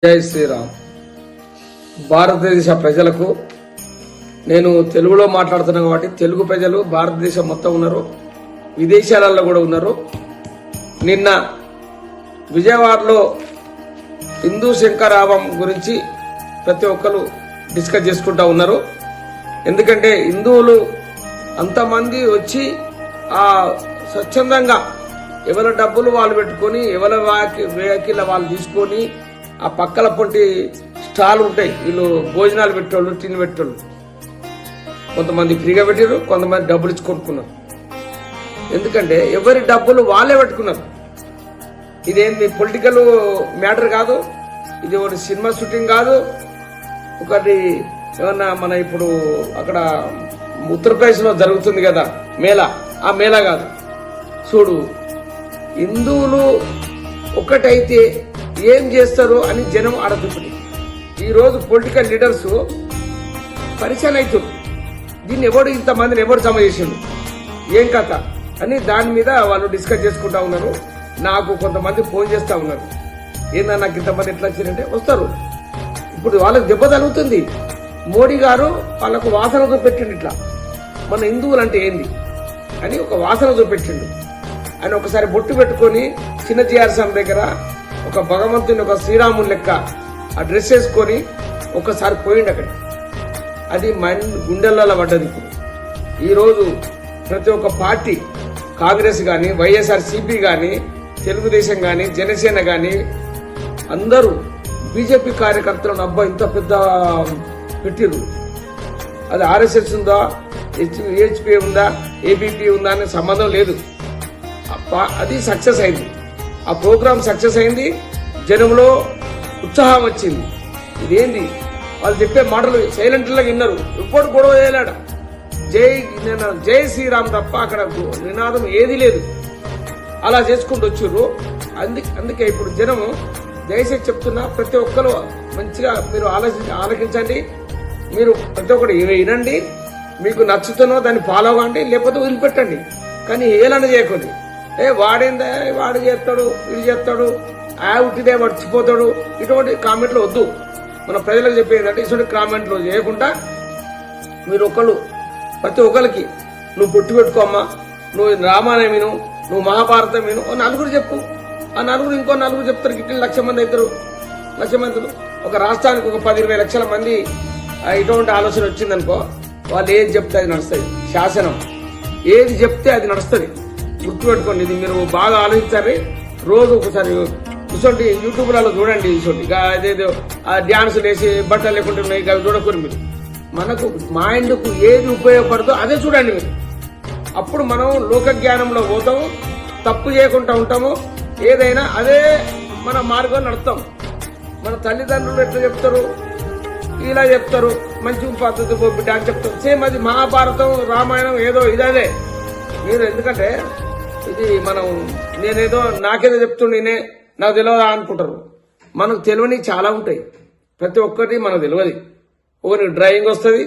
జై శ్రీరామ్. భారతదేశ ప్రజలకు నేను తెలుగులో మాట్లాడుతున్నా కాబట్టి తెలుగు ప్రజలు భారతదేశం మొత్తం ఉన్నారు, విదేశాలలో కూడా ఉన్నారు. నిన్న విజయవాడలో హిందూ శంకరాభం గురించి ప్రతి ఒక్కరు డిస్కస్ చేసుకుంటా ఉన్నారు. ఎందుకంటే హిందువులు అంతమంది వచ్చి ఆ స్వచ్ఛందంగా ఎవరి డబ్బులు వాళ్ళు పెట్టుకొని ఎవరి వెహికల్ వాళ్ళు తీసుకొని ఆ పక్కల పొంటి స్టాల్ ఉంటాయి, వీళ్ళు భోజనాలు పెట్టేవాళ్ళు, టిన్ పెట్టేవాళ్ళు, కొంతమంది ఫ్రీగా పెట్టారు, కొంతమంది డబ్బులు ఇచ్చి కొనుక్కున్నారు. ఎందుకంటే ఎవరి డబ్బులు వాళ్ళే పెట్టుకున్నారు. ఇదేంటి పొలిటికల్ మ్యాటర్ కాదు, ఇది ఒకటి సినిమా షూటింగ్ కాదు, ఒకటి ఏమన్నా మన ఇప్పుడు అక్కడ ఉత్తరప్రదేశ్ లో జరుగుతుంది కదా మేళా, ఆ మేళా కాదు. చూడు, హిందువులు ఒకటైతే ఏం చేస్తారు అని జనం అడుగుతుంది. ఈరోజు పొలిటికల్ లీడర్స్ పరిచయం అవుతుంది, దీన్ని ఎవడు ఇంతమందిని ఎవరు జమ చేసిండు, ఏం కథ అని దాని మీద వాళ్ళు డిస్కస్ చేసుకుంటా ఉన్నారు. నాకు కొంతమంది ఫోన్ చేస్తా ఉన్నారు, ఏందన్నా నాకు ఇంతమంది ఎట్లా వచ్చిందంటే వస్తారు. ఇప్పుడు వాళ్ళకి దెబ్బ తగులుతుంది. మోడీ గారు వాళ్ళకు వాసన చూపెట్టిండు, ఇట్లా మన హిందువులు అంటే ఏంది అని ఒక వాసన చూపెట్టిండు. ఆయన ఒకసారి బొట్టు పెట్టుకొని చిన్న జిఆర్ దగ్గర ఒక భగవంతుని ఒక శ్రీరాముని లెక్క ఆ డ్రెస్ వేసుకొని ఒకసారి పోయిండు అక్కడ. అది గుండెలలో పడ్డది. ఇప్పుడు ఈరోజు ప్రతి ఒక్క పార్టీ, కాంగ్రెస్ గాని, వైఎస్ఆర్సీపీ గాని, తెలుగుదేశం గాని, జనసేన గాని అందరూ బీజేపీ కార్యకర్తలను అబ్బా ఇంత పెద్ద పెట్టిరు. అది ఆర్ఎస్ఎస్ ఉందా, హెచ్పీ ఉందా, ఏబీపీ ఉందా అనే సంబంధం లేదు. అది సక్సెస్ అయింది, ఆ ప్రోగ్రామ్ సక్సెస్ అయింది, జనంలో ఉత్సాహం వచ్చింది. ఇదేంది వాళ్ళు చెప్పే మాటలు సైలెంట్ లాగా విన్నారు, ఇప్పుడు గొడవ చేయలేడ. జై శ్రీరామ్ తప్ప అక్కడ నినాదం ఏది లేదు. అలా చేసుకుంటూ వచ్చారు. అందుకే ఇప్పుడు జనము దయచేసి చెప్తున్నా, ప్రతి ఒక్కరు మంచిగా మీరు ఆలోచించండి. మీరు ప్రతి ఒక్కరు వినండి, మీకు నచ్చుతున్నో దాన్ని ఫాలో అవ్వండి, లేకపోతే వదిలిపెట్టండి. కానీ ఏలన చేయకూడదు. వాడేందా, వాడు చేస్తాడు, వీడు చేస్తాడు, ఉట్టిదే మర్చిపోతాడు, ఇటువంటి కామెంట్లు వద్దు. మన ప్రజలకు చెప్పేది ఇటువంటి కామెంట్లు చేయకుండా మీరు ఒకళ్ళు ప్రతి ఒక్కరికి నువ్వు పుట్టి పెట్టుకోమ్మా, నువ్వు రామాయణం విను, నువ్వు మహాభారతం విను, నలుగురు చెప్పు. ఆ నలుగురు ఇంకో నలుగురు చెప్తారు, ఇట్లా 1,00,000 మంది అవుతారు. 1,00,000 మంది ఒక రాష్ట్రానికి ఒక 10-20 లక్షల మంది ఇటువంటి ఆలోచన వచ్చిందనుకో, వాళ్ళు ఏది చెప్తే అది నడుస్తుంది. శాసనం ఏది చెప్తే అది నడుస్తుంది. గుర్తుపెట్టుకోండి, ఇది మీరు బాగా ఆలోచించాలి. రోజు ఒకసారి ఇటువంటి యూట్యూబ్లలో చూడండి. ఇటువంటి అదేదో డ్యాన్సులు వేసి బట్టలు లేకుండా ఉన్నాయి, అవి చూడకూడదు. మీరు మనకు మైండ్కు ఏది ఉపయోగపడదో అదే చూడండి మీరు. అప్పుడు మనం లోక జ్ఞానంలో పోతాము, తప్పు చేయకుండా ఉంటాము. ఏదైనా అదే మన మార్గం నడుస్తాం. మన తల్లిదండ్రులు ఎట్లా చెప్తారు, ఇలా చెప్తారు, మంచి పద్ధతి బిడ్డ అని చెప్తారు. సేమ్ అది మహాభారతం, రామాయణం ఏదో ఇదే. మీరు ఎందుకంటే ఇది మనం నేనేదో నాకేదో చెప్తుండే నాకు తెలియదా అనుకుంటారు. మనకు తెలియని చాలా ఉంటాయి. ప్రతి ఒక్కటి మనకు తెలియదు. ఒకరికి డ్రైవింగ్ వస్తుంది,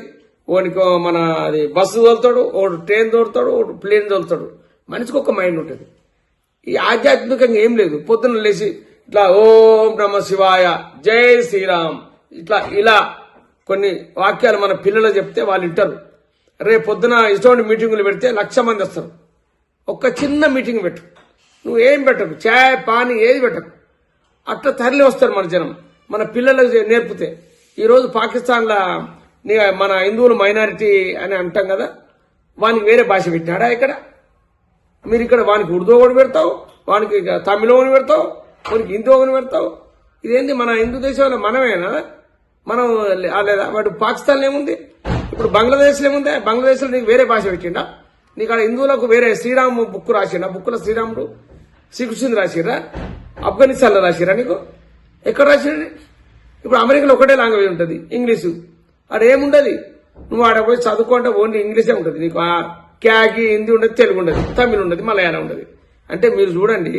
ఒకరికి మన అది బస్సు తోలుతాడు, ఒకడు ట్రైన్ తోలుతాడు, ఒకడు ప్లేన్ తోలుతాడు. మనిషికి ఒక మైండ్ ఉంటుంది. ఈ ఆధ్యాత్మికంగా ఏం లేదు. పొద్దున్న లేచి ఇట్లా ఓం నమ శివాయ, జై శ్రీరామ్, ఇలా కొన్ని వాక్యాలు మన పిల్లలు చెప్తే వాళ్ళు వింటారు. రేపు పొద్దున ఇటువంటి మీటింగులు పెడితే 1,00,000 మంది వస్తారు. ఒక్క చిన్న మీటింగ్ పెట్టు, నువ్వు ఏం పెట్టకు, చాయ్ పానీ ఏది పెట్టకు, అట్లా తరలి వస్తారు మన జనం. మన పిల్లలకు నేర్పితే. ఈరోజు పాకిస్తాన్లో మన హిందువులు మైనారిటీ అని అంటాం కదా, వానికి వేరే భాష పెట్టినాడా ఇక్కడ? మీరు ఇక్కడ వానికి ఉర్దూ ఒకటి పెడతావు, వానికి తమిళ ఒకటి పెడతావు, వానికి హిందీ ఒకటి పెడతావు. ఇదేంటి మన హిందూ దేశంలో మనమేనా? మనం లేదా? వాడు పాకిస్తాన్లో ఏముంది, ఇప్పుడు బంగ్లాదేశ్లో ఏముంది? బంగ్లాదేశ్లో నీకు వేరే భాష పెట్టిండా? నీకు అక్కడ హిందువులకు వేరే శ్రీరాము బుక్ రాసిండా? బుక్లో శ్రీరాముడు శ్రీకృష్ణుడు రాసిరా? ఆఫ్ఘనిస్తాన్లో రాసిరా? నీకు ఎక్కడ రాసిరండి? ఇప్పుడు అమెరికాలో ఒకటే లాంగ్వేజ్ ఉంటుంది, ఇంగ్లీషు. ఆడ ఏముండదు. నువ్వు ఆడ పోయి చదువుకుంటే ఓన్లీ ఇంగ్లీషే ఉంటుంది. నీకు క్యాకి హిందీ ఉండదు, తెలుగు ఉండదు, తమిళ్ ఉండదు, మలయాళం ఉండదు. అంటే మీరు చూడండి,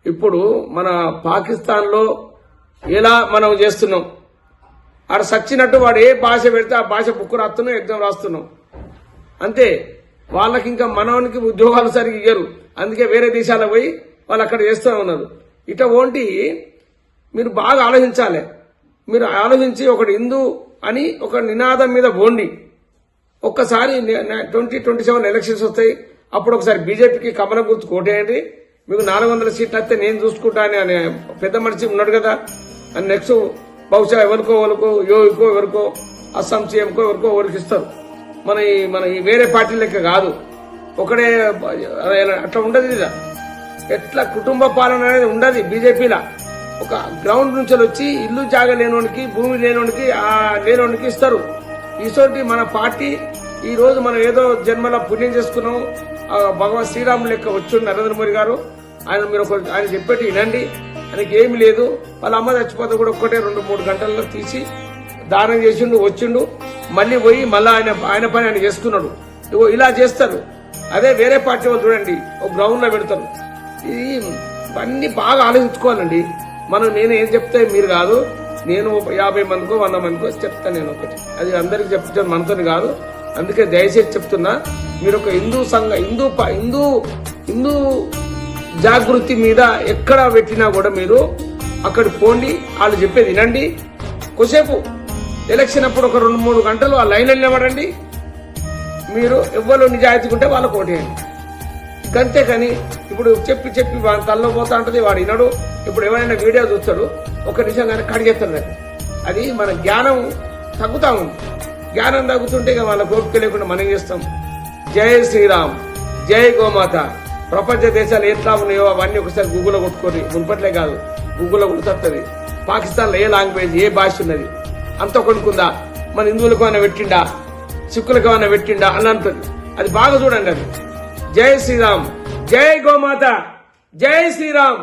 ఇప్పుడు మన పాకిస్తాన్లో ఎలా మనం చేస్తున్నాం. ఆడ సచ్చినట్టు వాడు ఏ భాష పెడితే ఆ భాష బుక్ రాస్తున్నాం, ఎగ్జామ్ రాస్తున్నాం. అంతే. వాళ్ళకి ఇంకా మనవానికి ఉద్యోగాలు సరిగ్గా ఇయ్యరు. అందుకే వేరే దేశాలకు పోయి వాళ్ళు అక్కడ చేస్తూ ఉన్నారు. ఇట ఓంటి మీరు బాగా ఆలోచించాలి. మీరు ఆలోచించి ఒకటి హిందూ అని ఒక నినాదం మీద పోండి. ఒక్కసారి 2027 ఎలక్షన్స్ వస్తాయి. అప్పుడు ఒకసారి బీజేపీకి కమలం గుర్తు కోటేయండి. మీకు 400 సీట్లు వస్తే నేను చూసుకుంటా అని పెద్ద మనిషి ఉన్నాడు కదా అని నెక్స్ట్ బహుశా ఎవరికో యోగికో ఎవరికో అస్సాం సీఎంకో ఎవరికో ఎవరికి ఇస్తారు. మన ఈ వేరే పార్టీ లెక్క కాదు. ఒకడే అట్లా ఉండదు. ఇది ఎట్లా కుటుంబ పాలన అనేది ఉండదు బీజేపీలా. ఒక గ్రౌండ్ నుంచి వచ్చి ఇల్లు జాగా లేనోనికి భూమి లేనోనికి ఇస్తారు. ఈసోటి మన పార్టీ ఈ రోజు మనం ఏదో జన్మల పుణ్యం చేసుకున్నాం. భగవాన్ శ్రీరాములు లెక్క వచ్చి నరేంద్ర మోడీ గారు ఆయన చెప్పేటి వినండి. ఆయనకి ఏమి లేదు. వాళ్ళ అమ్మ చచ్చిపోతే కూడా ఒక్కటే 2-3 గంటల్లో తీసి దానం చేసిండు వచ్చిండు. మళ్ళీ పోయి మళ్ళీ ఆయన పని ఆయన చేసుకున్నాడు. ఇగో ఇలా చేస్తారు. అదే వేరే పార్టీ వాళ్ళు చూడండి ఒక గ్రౌండ్ లో పెడతారు. ఇవన్నీ బాగా ఆలోచించుకోవాలండి. నేను ఏం చెప్తే మీరు కాదు, నేను 50 మందికో 100 మందికో చెప్తాను. నేను ఒకటి అది అందరికి చెప్తాను, మనతో కాదు. అందుకే దయచేసి చెప్తున్నా, మీరు ఒక హిందూ జాగృతి మీద ఎక్కడ పెట్టినా కూడా మీరు అక్కడ పోండి. వాళ్ళు చెప్పేది వినండి. కొద్దిసేపు ఎలక్షన్ అప్పుడు ఒక 2-3 గంటలు ఆ లైన్లో నిలబడండి. మీరు ఎవ్వరు నిజాయితీగా ఉంటే వాళ్ళకు ఓటేయండి. అంతే కానీ ఇప్పుడు చెప్పి వాడి తల్లో పోతా ఉంటది, వాడు వినడు. ఇప్పుడు ఎవరైనా వీడియో చూస్తాడు, ఒక నిమిషం కానీ కడిగేస్తాడు. అది మన జ్ఞానం తగ్గుతా ఉంది. జ్ఞానం తగ్గుతుంటే ఇక వాళ్ళ కోరిక లేకుండా మనం చేస్తాం. జై శ్రీరామ్, జై గోమాత. ప్రపంచ దేశాలు ఎట్లా ఉన్నాయో అవన్నీ ఒకసారి గూగుల్లో కొట్టుకొని, మున్పట్లే కాదు గూగుల్లో కొడుతుంది. పాకిస్తాన్లో ఏ లాంగ్వేజ్ ఏ భాష ఉన్నది అంత కొనుక్కుందా, మన హిందువులకు ఏమైనా పెట్టిండా, సిక్కులకు ఏమైనా పెట్టిండా అని అంటుంది. అది బాగా చూడండి. అది జై శ్రీరామ్, జై గోమాత, జై శ్రీరామ్.